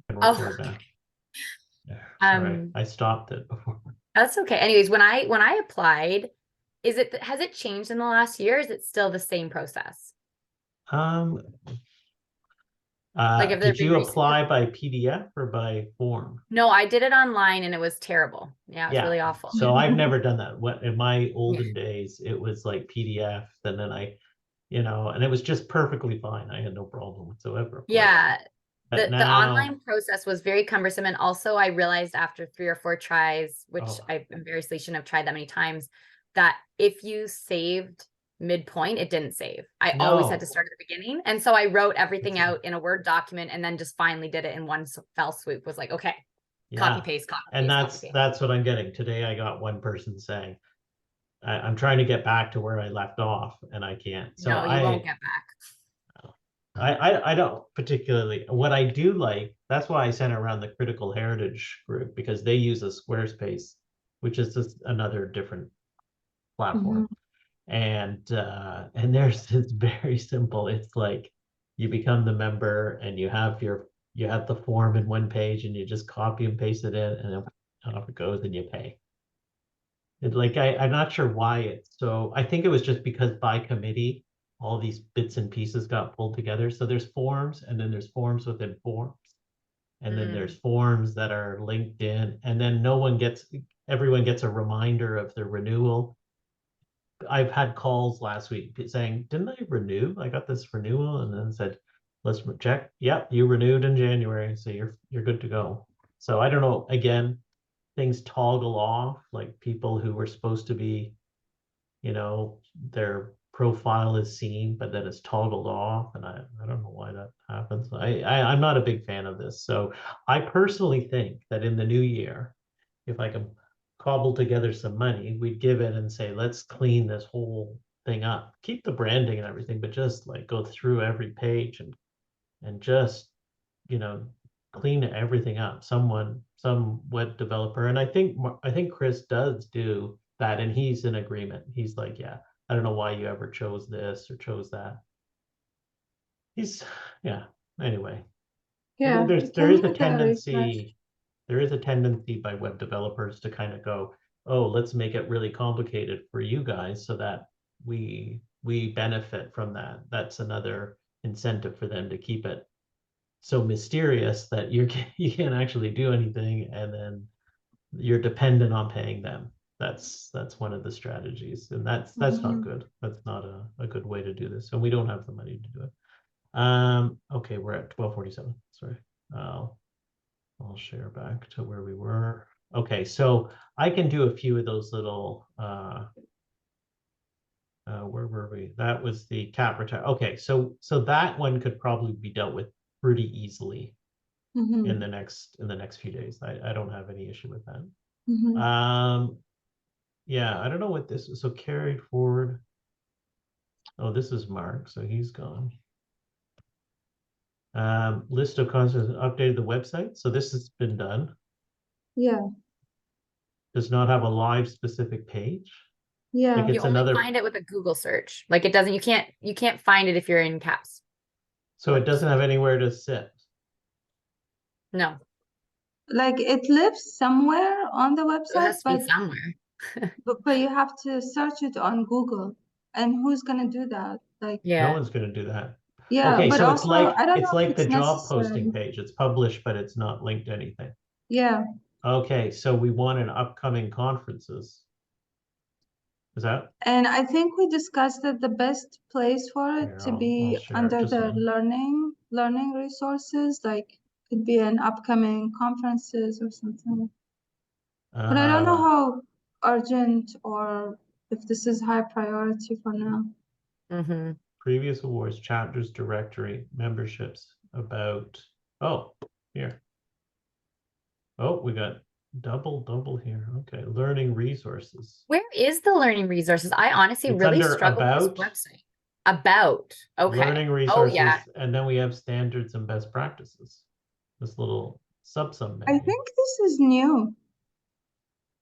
can Oh, record now. Yeah, sorry, um, I stopped it before. that's okay. Anyways, when I applied, has it changed in the last year? Is it still the same process? Um, Like, have there did been you recent? apply by PDF or by form? No, I did it online and it was terrible. Yeah, it's Yeah, really awful. so I've never done that. What in my Yeah. olden days, it was like PDF, and then and it was just perfectly fine. I had no problem whatsoever, of course. Yeah, But the now, online process was very cumbersome, and also I realized after 3 or 4 tries, which oh I embarrassingly shouldn't have tried that many times, that if you saved midpoint, it didn't save. I always had to no, start at the beginning, and so I wrote everything out in a Word document, and then just finally did it in one fell swoop. Was like, okay, yeah, copy and paste, copy paste. that's what I'm getting today. I got one person saying, I'm trying to get back to where I left off, and I can't. So No, you won't get back. I don't particularly. What I do like, that's why I sent around the critical heritage group because they use a Squarespace, which is just another different Mhm. platform. And there's it's very simple. It's like you become the member and you have the form in one page and you just copy and paste it in and then off it goes and you pay. I'm not sure why it's so. I think it was just because by committee, all these bits and pieces got pulled together. So there's forms, and then there's forms within forms, and then there's Mm. forms that are linked in, and then everyone gets a reminder of the renewal. I've had calls last week saying, "Didn't I renew? I got this renewal," and then said, "Let's check. Yep, you renewed in January, so you're good to go." So I don't know. Again, things toggle off, like people who were supposed to be, their profile is seen, but then it's toggled off, and I don't know why that happens. I'm not a big fan of this. So I personally think that in the new year, if I can cobble together some money, we'd give it and say, let's clean this whole thing up. Keep the branding and everything, but just like go through every page and just, you know, clean everything up. Some web developer, and I think Chris does do that, and he's in agreement. He's like, yeah, I don't know why you ever chose this or chose that. He's, yeah. Anyway, Yeah, you there can is a make a refresh. tendency by web developers to kind of go, oh, let's make it really complicated for you guys so that we benefit from that. That's another incentive for them to keep it so mysterious that you can't actually do anything, and then you're dependent on paying them. That's one of the strategies, and that's not Mhm. good. That's not a good way to do this, and we don't have the money to do it. Okay, we're at 12:47. Sorry. I'll I'll share back to where we were. Okay, so I can do a few of those little where were we? That was the cat retire. Okay, so that one could probably be dealt with pretty easily in Mhm. the next few days. I don't have any issue with that. Mhm. Yeah, I don't know what this is. So carried forward. Oh, this is Mark, so he's gone. List of concepts updated the website. So this has been done. Yeah. Does not have a live specific page. Like Yeah. You it's only another, find it with a Google search. Like it doesn't, you can't find it if you're in caps. so it doesn't have anywhere to sit. No, Like it lives somewhere on the it website, has to be somewhere. but you have to search it on Google. And who's gonna do that? Like, No Yeah. one's going to do that. yeah, Okay, but so it's also like I don't it's know if like the it's job posting necessary. page. It's published, but it's not linked to anything. Yeah. Okay, so we want an upcoming conferences. Is that And I think we discussed that the best place for it here? to I'll be share it under just the now. learning resources, like could be an upcoming conferences or something. But I don't know Uh, how urgent or if this is high priority for now. Hmm. Previous awards, chapters, directory, memberships, about. Oh, here. Oh, we got double here. Okay, learning resources. Where is the learning resources? I honestly It's really under struggle with this about website. About. Okay. learning Oh yeah. resources, and then we have standards and best practices. This little sub I menu. think this is new,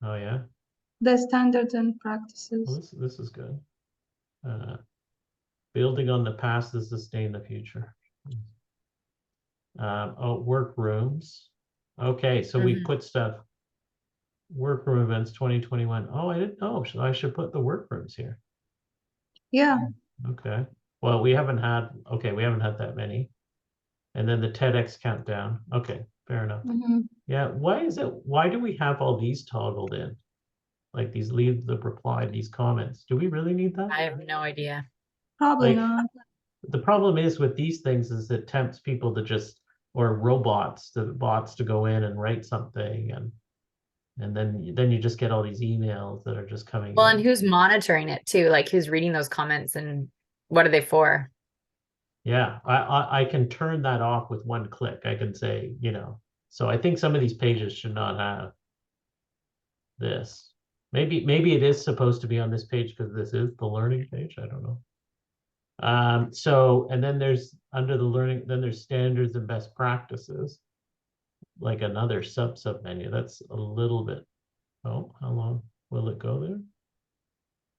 Oh yeah, the standards and well, practices. this is good. Uh, building on the past to sustain the future. Oh, workrooms. Okay, so we Mhm. put stuff, workroom events 2021. Oh, I didn't know. So I should put the workrooms here. Yeah. Okay. Well, we haven't had, okay, we haven't had that many. And then the TEDx countdown. Okay, fair enough. Mhm. Yeah, why do we have all these toggled in? Like these leave the reply, these comments. Do we really need that? I have no idea. Probably Like, not. the problem is with these things is it tempts people to just, or robots, the bots to go in and write something and then you just get all these emails that are just coming Well, and in. who's monitoring it too? Like who's reading those comments and what are they for? Yeah, I can turn that off with one click. I can say, so I think some of these pages should not have this. Maybe it is supposed to be on this page because this is the learning page. I don't know. So and then there's under the learning, then there's standards and best practices, like another sub menu. That's a little bit. Oh, how long will it go there?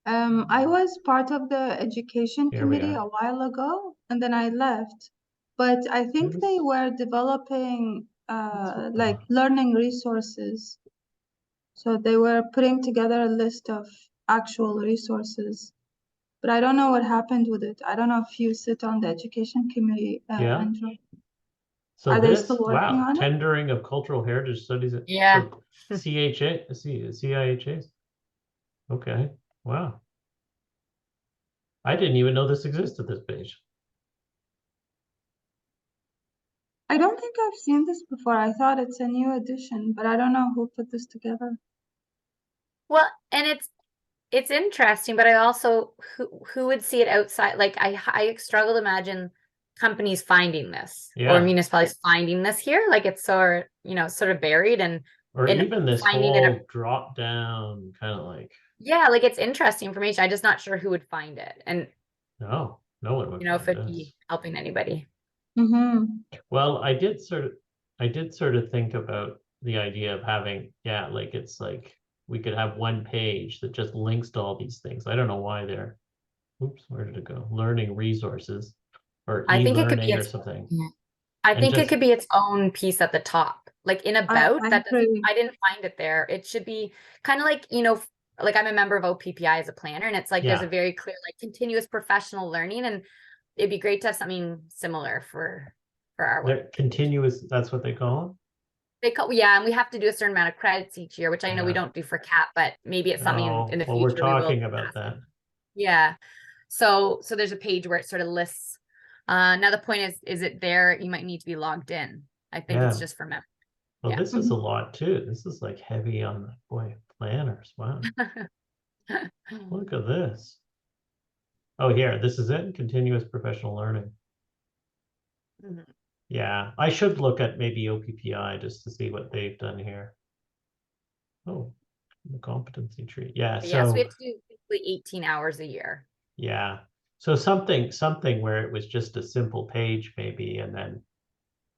I was part of the education Here we committee are. a while ago, and then I left. But I think they This- were developing what like the- learning resources. So they were putting together a list of actual resources. But I don't know what happened with it. I don't know if you sit on the education committee, Yeah. Andrew. So Are they still this, working wow, on it? tendering of cultural heritage studies. Yeah. So CIHAs. Okay. Wow. I didn't even know this existed, this page. I don't think I've seen this before. I thought it's a new edition, but I don't know who put this together. Well, and it's interesting, but I also who would see it outside? Like I struggle to imagine companies finding this or Yeah. municipalities finding this here. Like it's sort of buried Or and even this finding it. whole drop down kind of like, Yeah, like it's interesting information. I'm just not sure who would find it, and no one would if find it'd this. be helping anybody. Mm-hmm. Well, I did sort of think about the idea of having, yeah, like it's like we could have one page that just links to all these things. I don't know why they're, oops, where did it go? Learning resources or I think it could be e-learning or its. something. Yeah. I And think it just, could be its own piece at the top, like in about I that doesn't. agree. I didn't find it there. It should be kind of like like I'm a member of OPPI as a planner, and it's like there's a yeah, very clear like continuous professional learning, and it'd be great to have something similar for our they're work. continuous, that's what they call Yeah, and we have to do a certain amount of credits each year, which I them. know we Yeah. don't do for CAP, but maybe it's something in Oh, the well, we're future we will talking about ask. that. Yeah. So there's a page where it sort of lists. Now the point is it there? You might need to be logged in. I think it's Yeah. just for members. Well, Yeah. this is a lot too. This is like heavy on the, boy, planners. Wow. Look at this. Oh, here, this is it. Continuous professional learning. Mhm. Yeah, I should look at maybe OPPI just to see what they've done here. Oh, the competency tree. Yeah, But yeah, so we so have to do basically 18 hours a year. yeah. So something where it was just a simple page maybe and then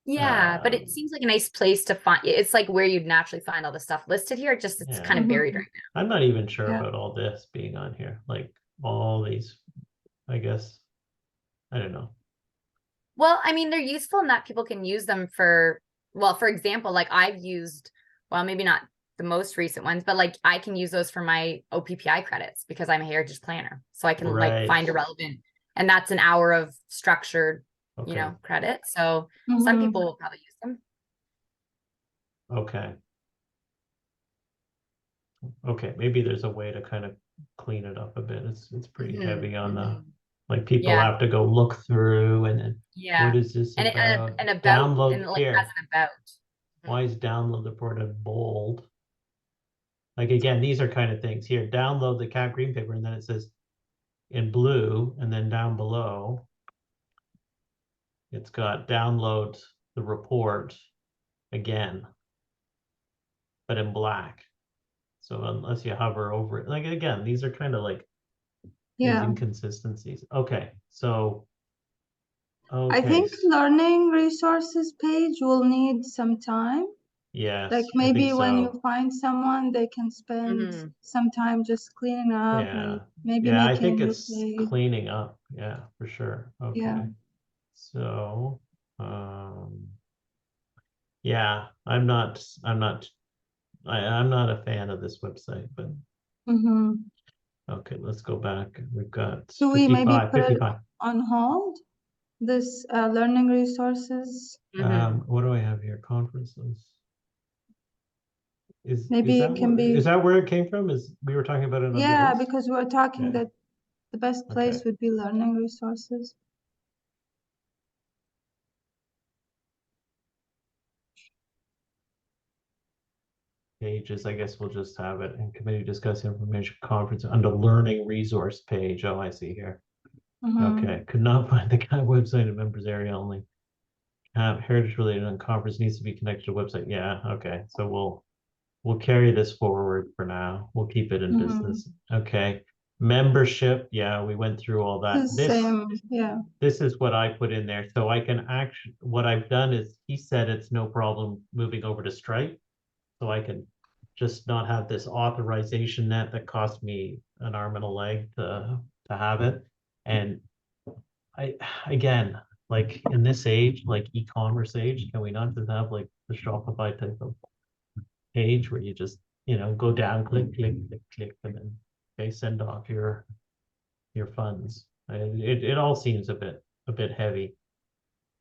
Yeah, but it seems like a nice place to find. It's like where you'd naturally find all the stuff listed here. Just it's yeah. kind of buried Mhm. right I'm not even sure Yeah. about all this being on here. Like all these, I guess. I don't know. Well, I mean, they're useful in that people can use them for example, like I've used, well, maybe not the most recent ones, but like I can use those for my OPPI credits because I'm a heritage planner. So I can like Right. find a relevant, and that's an hour of structured, Okay. credit. So some Mhm. people will probably use them. Okay. Okay. Maybe there's a way to kind of clean it up a bit. It's pretty Mhm, heavy on the, mhm. like people Yeah, have to go look through and then what yeah. is this And about? an about, and Download like as here. an about. Why Mhm. is download report in bold? Like again, these are kind of things here. Download the cat green paper, and then it says in blue, and then down below, it's got download the report again, but in black. So unless you hover over it, like again, these are kind of like these Yeah. inconsistencies. Okay, so I okay, think learning resources page will need some time. Like yes, I think maybe when you so. find someone, they can spend Mhm. some time just cleaning up Yeah, and maybe yeah, I making a think new it's page. cleaning up. Yeah, for sure. Yeah. Okay, so Yeah, I'm not a fan of this website, but Mm-hmm. okay, let's go back. We've got Do we maybe 55, put it 55. on hold? This learning resources, Mhm. What do I have here? Conferences. Is maybe it can be, that where it came from? Is we were talking about it under yeah, this? because we're talking Yeah. that the best Okay. place would be learning resources. Pages, I guess we'll just have it in committee discuss information conference under learning resource page. Oh, I see here. Mm-hmm. Okay, could not find the CAHP website in members area only. Heritage related on conference needs to be connected to website. Yeah, okay. So we'll carry this forward for now. We'll keep it in Mm-hmm. business. Okay. Membership, yeah, we went through all that. The same, yeah. This is what I put in there. So I can actually, what I've done is he said it's no problem moving over to Stripe. So I can just not have this authorization net that cost me an arm and a leg to have it. And I, again, like in this age, like e-commerce age, can we not just have like the Shopify type of page where you just, go down, click, click, click, click, and then okay, send off your funds. It all seems a bit heavy.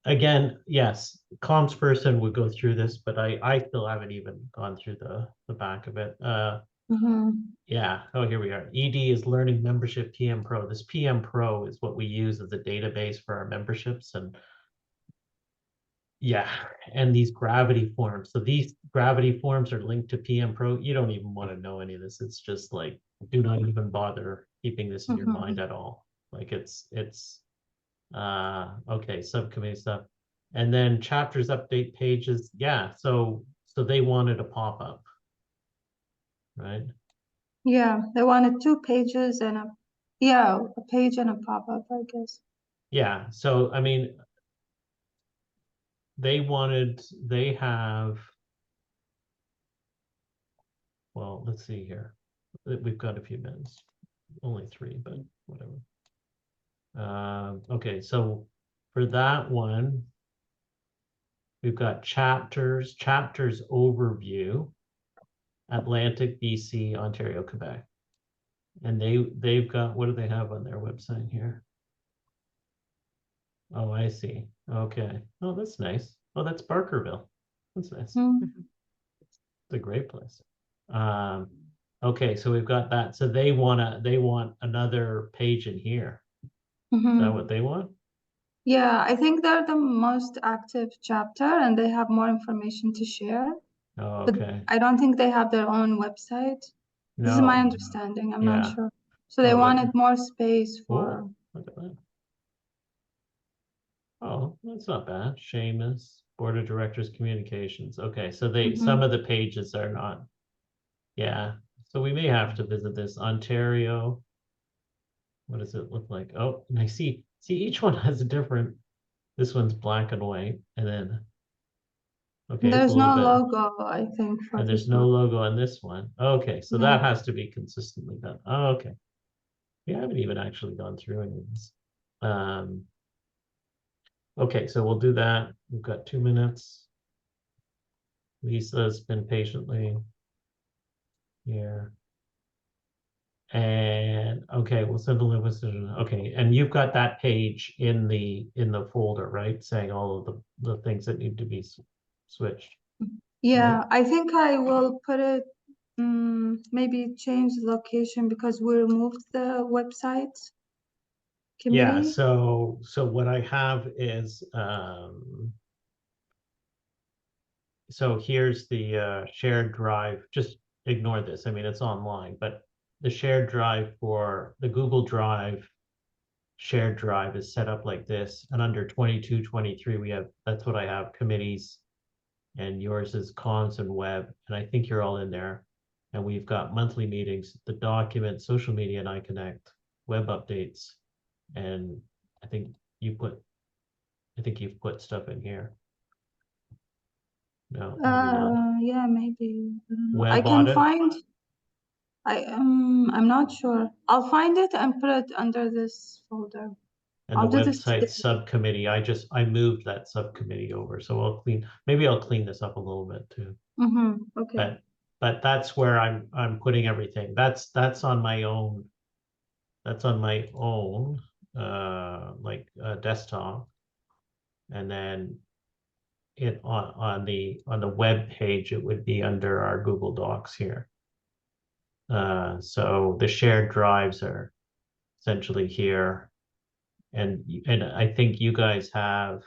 Again, yes, comms person would go through this, but I still haven't even gone through the back of it. Mm-hmm. Yeah. Oh, here we are. ED is Learning Membership PM Pro. This PM Pro is what we use as a database for our memberships, and yeah, and these gravity forms. So these gravity forms are linked to PM Pro. You don't even want to know any of this. It's just like, do not even bother keeping this in your Mm-hmm. mind at all. Like it's okay, subcommittee stuff. And then chapters update pages. Yeah, so they wanted a pop-up, right? Yeah, they wanted 2 pages and a page and a pop-up, I guess. Yeah, so I mean, they have, well, let's see here. We've got a few minutes, only 3, but whatever. Okay, so for that one, we've got chapters overview, Atlantic, BC, Ontario, Quebec. And they've got, what do they have on their website here? Oh, I see. Okay. Oh, that's nice. Oh, that's Barkerville. That's nice. Mm-hmm. It's a great place. Um, okay, so we've got that. So they want another page in here. Is that what they want? Yeah, I think they're the most active chapter and they have more information to share, Oh, but okay. I don't think they have their own website. This is my No. understanding. I'm not Yeah. sure. So they Oh, look. wanted more space for, Oh, look at that. Oh, that's not bad. Seamus, Board of Directors Communications. Okay, so some Mhm. of the pages are not. Yeah, so we may have to visit this. Ontario. What does it look like? Oh, and I see each one has a different. This one's black and white, and then okay, it's a There's little no bit, logo, I think, for and there's this no one. logo on this one. Okay, so Yeah. that has to be consistently done. Oh, okay. We haven't even actually gone through any of this. Um, okay, so we'll do that. We've got 2 minutes. Lisa's been patiently here. And okay, we'll send the link. Okay, and you've got that page in the folder, right? Saying all of the things that need to be switched. Yeah, Right? I think I will put it, maybe change the location because we removed the website Yeah, committee. so what I have is so here's the shared drive. Just ignore this. I mean, it's online, but the shared drive for the Google Drive shared drive is set up like this. And under 22, 23, that's what I have, committees, and yours is cons and web. And I think you're all in there. And we've got monthly meetings, the document, social media, and iConnect, web updates. And I think you put, I think you've put stuff in here. No, maybe not. Yeah, maybe. I don't know. I Web can audit. find, I'm not sure. I'll find it and put it under this folder. And I'll the do this today. website subcommittee, I moved that subcommittee over, so maybe I'll clean this up a little bit too. Okay. But that's where I'm putting everything. That's on my own. That's on my own desktop. And then it on the web page, it would be under our Google Docs here. So the shared drives are essentially here. And I think you guys have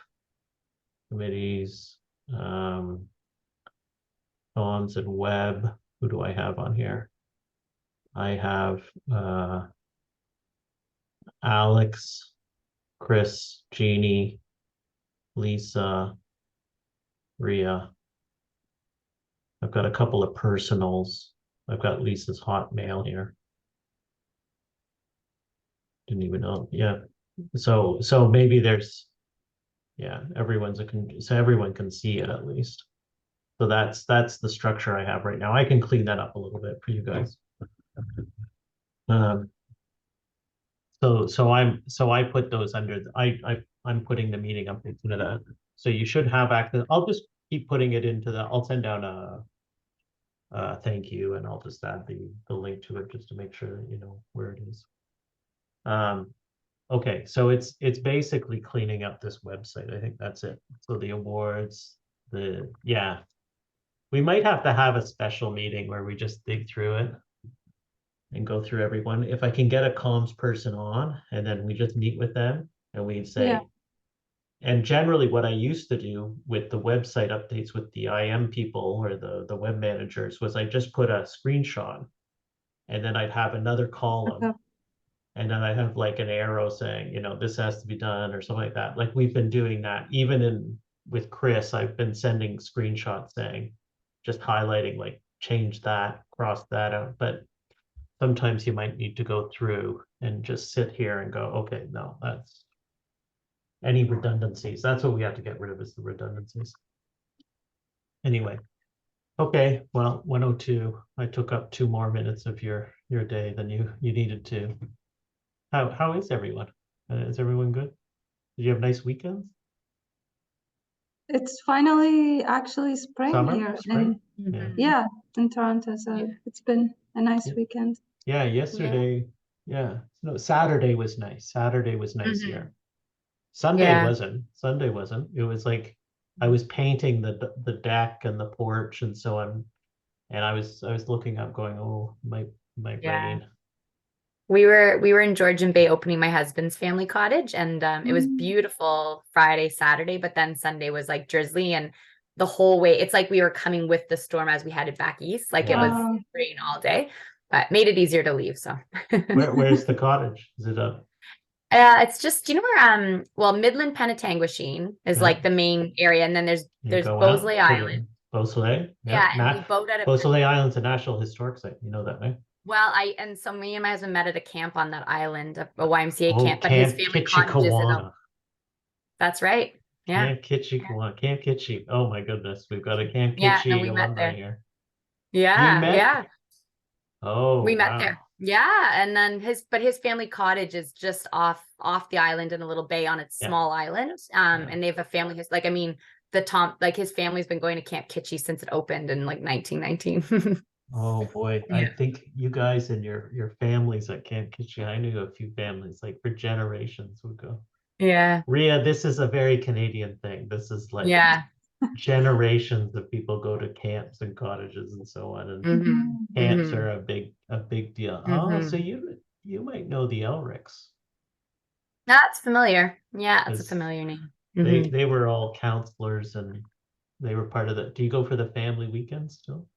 committees, phones and web. Who do I have on here? I have Alex, Chris, Jeannie, Lisa, Ria. I've got a couple of personals. I've got Lisa's Hotmail here. Didn't even know. Yeah. So maybe there's, yeah, so everyone can see it at least. So that's the structure I have right now. I can clean that up a little bit for you guys. So I put those under I'm putting the meeting up into that. So you should have access. I'll just keep putting it into I'll send down a thank you, and I'll just add the link to it just to make sure that you know where it is. Okay, so it's basically cleaning up this website. I think that's it. So the awards, yeah. We might have to have a special meeting where we just dig through it and go through everyone. If I can get a comms person on, and then we just meet with them and we'd say, Yeah. and generally what I used to do with the website updates with the IM people or the web managers was I just put a screenshot and then I'd have another column. Okay. And then I have like an arrow saying, you know, this has to be done or something like that. Like we've been doing that even with Chris, I've been sending screenshots saying, just highlighting like change that, cross that out. But sometimes you might need to go through and just sit here and go, okay, no, that's any redundancies. That's what we have to get rid of, is the redundancies. Anyway, okay, well, 1:02. I took up 2 more minutes of your day than you needed to. How is everyone? Is everyone good? Did you have nice weekends? It's finally actually spring Summer? here. Spring? And Yeah. yeah, in Toronto. So Yeah. it's been a nice Yeah. weekend. Yeah, yesterday. Yeah. No, Saturday was nice. Saturday was nice Mhm. here. Sunday Yeah. wasn't. Sunday wasn't. It was like I was painting the deck and the porch, and so I was looking up going, oh, might Yeah. rain. We were in Georgian Bay opening my husband's family cottage, and it was Mm. beautiful Friday, Saturday, but then Sunday was like drizzly, and the whole way it's like we were coming with the storm as we headed back east. Like it was Oh, rain all day, but made it easier to leave. So Where's the cottage? Is it up? it's just, you know where well, Midland Penetanguishene is Yeah. like the main area, and then You there's go out Bosley to Island. Beausoleil. Yeah, and we Nat boat at a Beausoleil Island's a National Historic Site. You know that, right? well, so me and my husband met at a camp on that island, a YMCA Oh, camp, but his Camp family cottage is in Kitchikawana. that's right. Yeah. Camp Kitchikawana. Camp Kitchik. Oh my goodness, we've got a Camp Yeah, no, Kitchik we met alumni there. here. You Yeah, met? yeah. Oh, We met wow. there. Yeah, and then his family cottage is just off the island in a little bay on its Yeah. small island. Yeah. And they have a family like I mean his family's been going to Camp Kitchie since it opened in like 1919. Oh boy, I Yeah. think you guys and your families at Camp Kitchik, I knew a few families like for generations would go. Yeah. Ria, this is a very Canadian thing. This is like Yeah. generations of people go to camps and cottages and so on, and Mhm. camps Mhm. are a big deal. Oh, so Mhm. you might know the Elrics, That's familiar. Yeah, that's a 'cause familiar name. they were all counselors and they were part of the. Do you go for the family weekends still?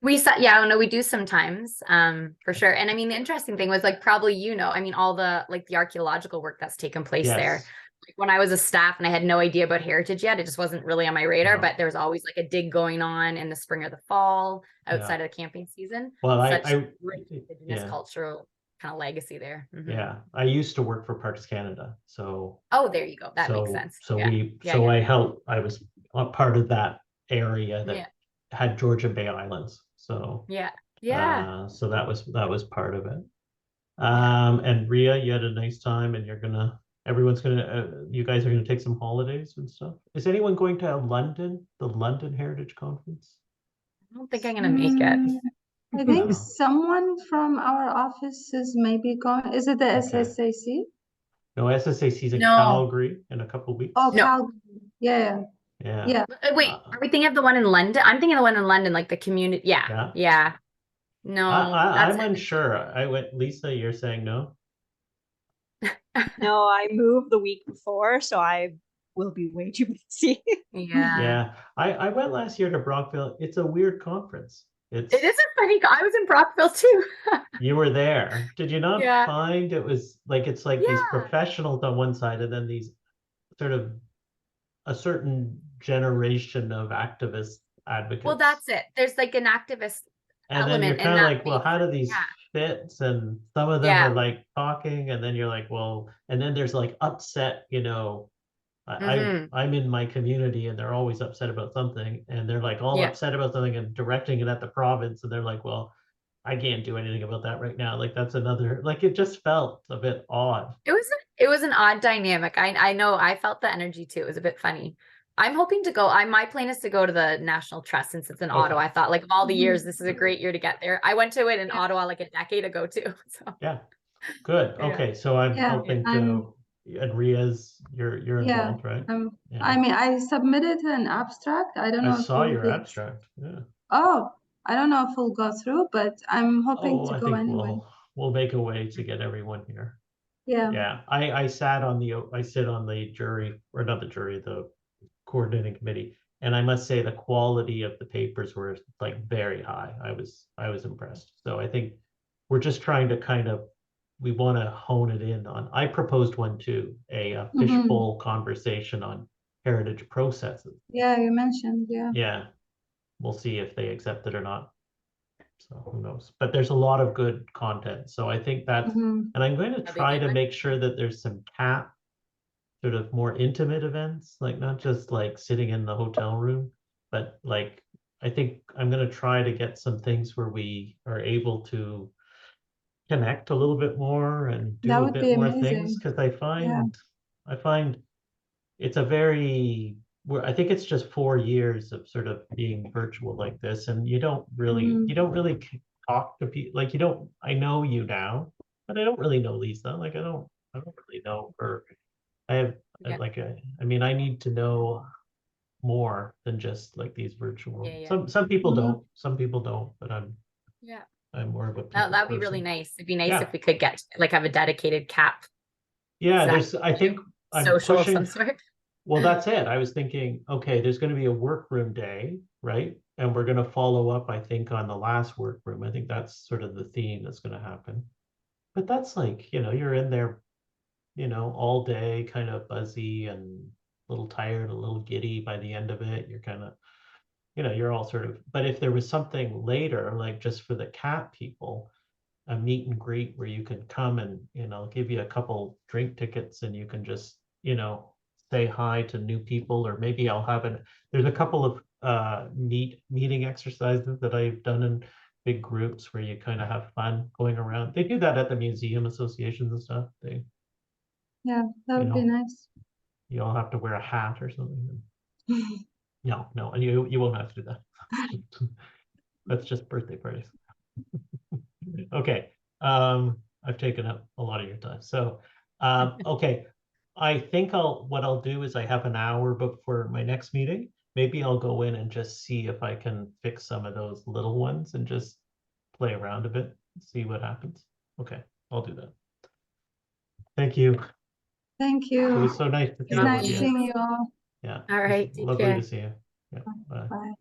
Yeah, no, we do sometimes, for sure. And I mean, the interesting thing was like probably I mean, all the like the archaeological work that's taken place there. Yes. Like when I was a staff and I had no idea about heritage yet, it just wasn't really on my radar. No. But there was always like a dig going on in the spring or the fall outside Yeah. of the camping season. Well, Such I rich indigenous yeah. cultural kind of legacy there. Mhm. Yeah, I used to work for Parks Canada, so Oh, there you go. That makes sense. Yeah. I was a part of that area that Yeah. had Georgian Bay Islands. So Yeah. Yeah. so that was part of it. Yeah. And Ria, you had a nice time, and you're gonna everyone's gonna, you guys are gonna take some holidays and stuff. Is anyone going to London, the London Heritage Conference? I don't think I'm gonna make it. I think No. someone from our office is maybe going. Is it the SSAC? No, SSAC is in No. Calgary in a couple weeks. Oh, No. Calgary. Yeah. Yeah. Yeah. Wait, are we thinking of the one in London? I'm thinking of the one in London, like the community. Yeah. Yeah. Yeah. No, I'm that's unsure. I went, Lisa, you're saying no? No, I moved the week before, so I will be way too busy. yeah. Yeah. I went last year to Brockville. It's a weird conference. It is a funny. I was in Brockville too. You were there. Did you not Yeah. find it was like, it's like these Yeah. professionals on one side and then these sort of a certain generation of activist advocates. Well, that's it. There's like an activist And then you're element in kind of that like, well, makes how do it- these yeah. fit? And some of them Yeah. are like talking, and then you're like, well, and then there's like upset, Mhm. I'm in my community and they're always upset about something, and they're like all Yeah. upset about something and directing it at the province, and they're like, well, I can't do anything about that right now. Like that's another, like it just felt a bit odd. It was an odd dynamic. I know I felt the energy too. It was a bit funny. I'm hoping to go. My plan is to go to the National Trust since it's in Okay. Ottawa. I thought like of all the Mhm. years, this is a great year to get there. I went to it in Yeah. Ottawa like a decade ago too. So Yeah, good. Yeah. Okay, so I'm Yeah, hoping to, and Ria's, you're Yeah. involved, right? Yeah. I mean, I submitted an abstract. I don't I know if saw you'll your be. abstract. Yeah. Oh, I don't know if we'll go through, but I'm hoping Oh, to I go think anyway. we'll make a way to get everyone here. Yeah. Yeah, I sit on the jury, or not the jury, the coordinating committee, and I must say the quality of the papers were like very high. I was impressed. So I think we're just trying to we want to hone it in on. I proposed one too, a Mhm. fishbowl conversation on heritage processes. Yeah, you mentioned. Yeah. Yeah, we'll see if they accept it or not. So who knows? But there's a lot of good content. So I think that's, Mhm. and I'm going to That'd be try good to one. make sure that there's some CAHP sort of more intimate events, like not just like sitting in the hotel room, but like I think I'm going to try to get some things where we are able to connect a little bit more and That do a would bit be more things, amazing. because Yeah. I find it's a very, I think it's just 4 years of sort of being virtual like this, and you don't really talk to people, like you don't, I know you now, but I don't really know Lisa. Like I don't really know her. I have Yeah. I mean, I need to know more than just like these virtual. Yeah, yeah. Some people Mhm. don't, but Yeah. I'm more of a That people that would be really person. nice. It'd be nice Yeah. if we could get like have a dedicated CAP Yeah, Exact- I think I'm social of some pushing. sort. Well, that's it. I was thinking, okay, there's going to be a workroom day, right? And we're going to follow up, I think, on the last workroom. I think that's sort of the theme that's going to happen. But that's like, you're in there, all day, kind of buzzy and a little tired, a little giddy by the end of it. You're kind of, you're all sort of, but if there was something later, like just for the cat people, a meet and greet where you can come and, give you a couple drink tickets and you can just, say hi to new people, or maybe I'll have there's a couple of meeting exercises that I've done in big groups where you kind of have fun going around. They do that at the museum associations and stuff. Yeah, that You would be know, nice. you all have to wear a hat or something. No, and you won't have to do that. That's just birthday parties. Okay. I've taken up a lot of your time. So, okay. I think what I'll do is I have an hour booked for my next meeting. Maybe I'll go in and just see if I can fix some of those little ones and just play around a bit, see what happens. Okay, I'll do that. Thank you. Thank It you. was so nice to see It's all of nice you. seeing you all. Yeah. All it was right, take lovely care. to see you. Yeah. Bye. Bye.